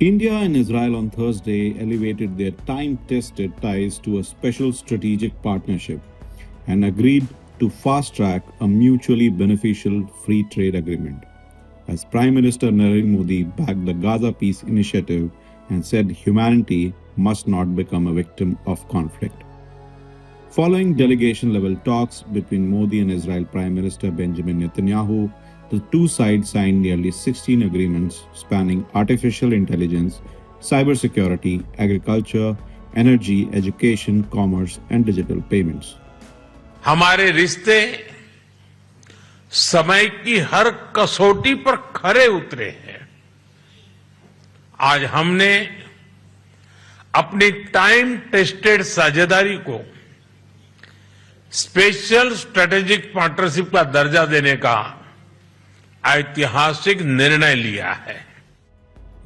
India and Israel on Thursday elevated their time-tested ties to a special strategic partnership and agreed to fast-track a mutually beneficial free trade agreement. As Prime Minister Narendra Modi backed the Gaza Peace Initiative and said humanity must not become a victim of conflict. Following delegation-level talks between Modi and Israel Prime Minister Benjamin Netanyahu, the two sides signed nearly 16 agreements spanning artificial intelligence, cybersecurity, agriculture, energy, education, commerce, and digital payments. हमारे रिश्ते समय की हर कसौटी पर खरे उतरे हैं। आज हमने अपनी टाइम टेस्टेड साझेदारी को स्पेशल स्ट्रेटेजिक पार्टनरशिप का दर्जा देने का ऐतिहासिक निर्णय लिया है।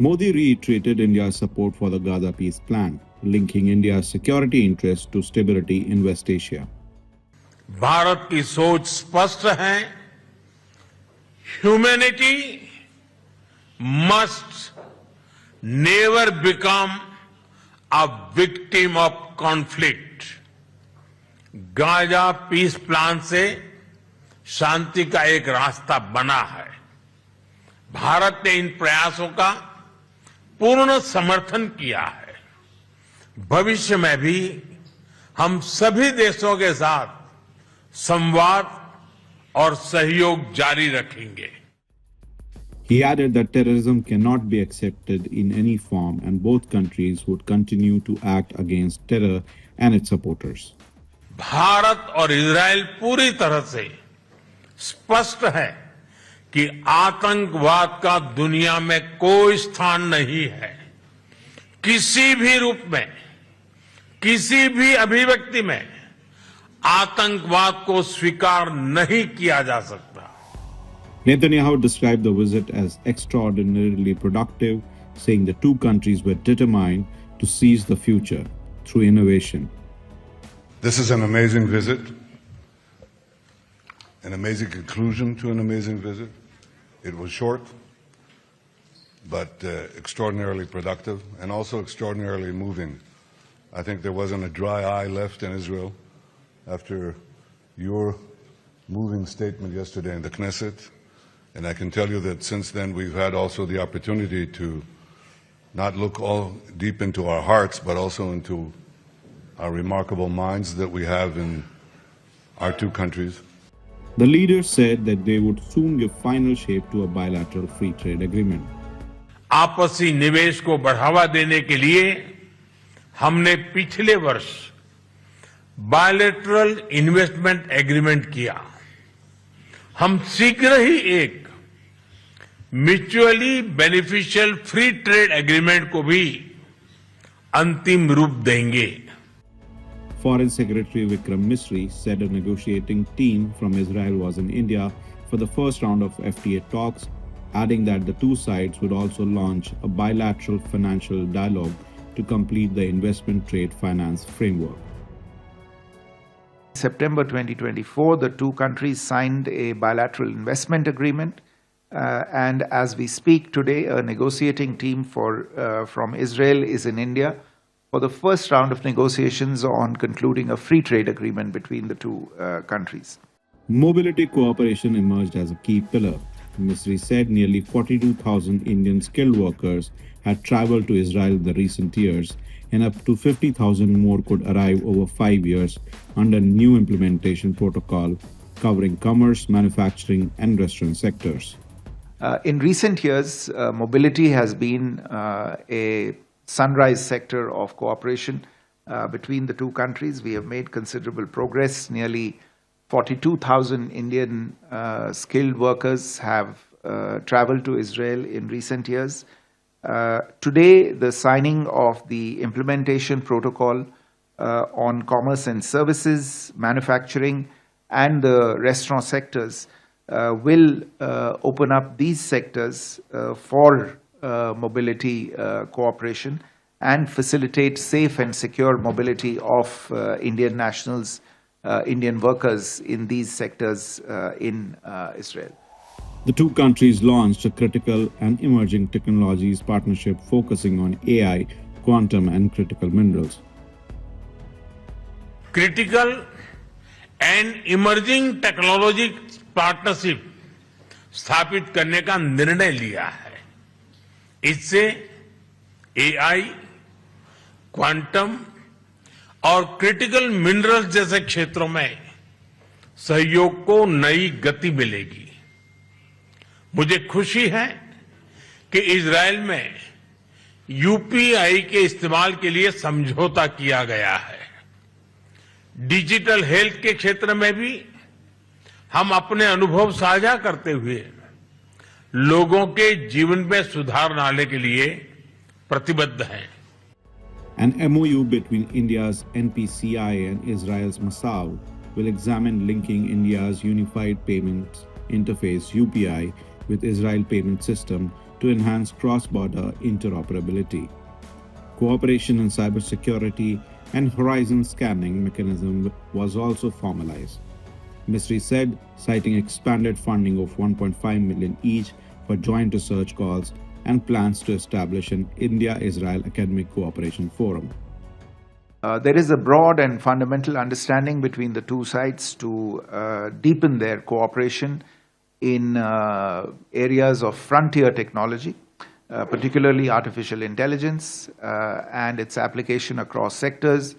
Modi reiterated India's support for the Gaza peace plan, linking India's security interests to stability in West Asia. Bharat की सोच स्पष्ट है, humanity must never become a victim of conflict. Gaza peace plan से शांति का एक रास्ता बना है। भारत ने इन प्रयासों का पूर्ण समर्थन किया है। भविष्य में भी हम सभी देशों के साथ संवाद और सहयोग जारी रखेंगे। He added that terrorism cannot be accepted in any form and both countries would continue to act against terror and its supporters. Bharat और इजरायल पूरी तरह से स्पष्ट है कि आतंकवाद का दुनिया में कोई स्थान नहीं है। किसी भी रूप में, किसी भी अभिव्यक्ति में आतंकवाद को स्वीकार नहीं किया जा सकता। Netanyahu described the visit as extraordinarily productive, saying the two countries were determined to seize the future through innovation. This is an amazing visit, an amazing conclusion to an amazing visit. It was short, but extraordinarily productive and also extraordinarily moving. I think there wasn't a dry eye left in Israel after your moving statement yesterday in the Knesset. And I can tell you that since then we've had also the opportunity to not look all deep into our hearts, but also into our remarkable minds that we have in our two countries. The leaders said that they would soon give final shape to a bilateral free trade agreement. आपसी निवेश को बढ़ावा देने के लिए हमने पिछले वर्ष बायलैटरल इन्वेस्टमेंट एग्रीमेंट किया। हम शीघ्र ही एक mutually beneficial free trade agreement को भी अंतिम रूप देंगे। Foreign Secretary Vikram Misri said a negotiating team from Israel was in India for the first round of FTA talks, adding that the two sides would also launch a bilateral financial dialogue to complete the investment trade finance framework. September 2024, the two countries signed a bilateral investment agreement. And as we speak today, a negotiating team from Israel is in India for the first round of negotiations on concluding a free trade agreement between the two countries. Mobility cooperation emerged as a key pillar. Misri said nearly 42,000 Indian skilled workers had traveled to Israel in the recent years, and up to 50,000 more could arrive over 5 years under new implementation protocol covering commerce, manufacturing, and restaurant sectors. In recent years, mobility has been a sunrise sector of cooperation between the two countries. We have made considerable progress. Nearly 42,000 Indian skilled workers have traveled to Israel in recent years. Today, the signing of the implementation protocol on commerce and services, manufacturing, and the restaurant sectors will open up these sectors for mobility cooperation and facilitate safe and secure mobility of Indian nationals, Indian workers in these sectors in Israel. The two countries launched a critical and emerging technologies partnership focusing on AI, quantum, and critical minerals. Critical and emerging technology partnership स्थापित करने का निर्णय लिया है। इससे AI, quantum और critical minerals जैसे क्षेत्रों में सहयोग को नई गति मिलेगी। मुझे खुशी है कि इजरायल में यूपीआई के इस्तेमाल के लिए समझौता किया गया है। डिजिटल हेल्थ के क्षेत्र में भी हम अपने अनुभव साझा करते हुए लोगों के जीवन में सुधार लाने के लिए प्रतिबद्ध हैं। An MOU between India's NPCI and Israel's Massaw will examine linking India's Unified Payments Interface UPI with Israel payment system to enhance cross-border interoperability. Cooperation in cybersecurity and horizon scanning mechanism was also formalized. Ministry said, citing expanded funding of 1.5 million each for joint research calls and plans to establish an India-Israel Academic Cooperation Forum. There is a broad and fundamental understanding between the two sides to deepen their cooperation in areas of frontier technology, particularly artificial intelligence and its application across sectors.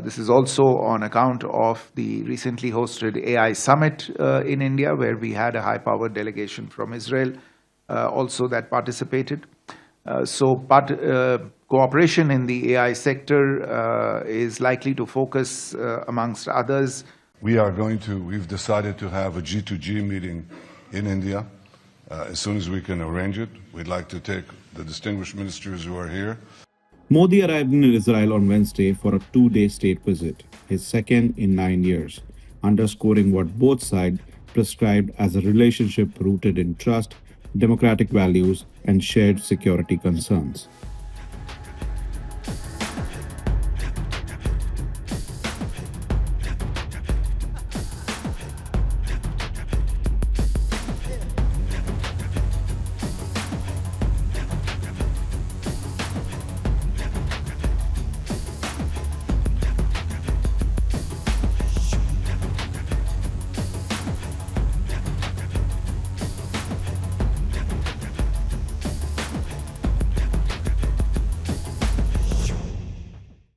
This is also on account of the recently hosted AI Summit in India, where we had a high-powered delegation from Israel also that participated. Cooperation in the AI sector is likely to focus, amongst others. We've decided to have a G2G meeting in India as soon as we can arrange it. We'd like to take the distinguished ministers who are here. Modi arrived in Israel on Wednesday for a 2-day state visit, his second in 9 years, underscoring what both sides prescribed as a relationship rooted in trust, democratic values, and shared security concerns.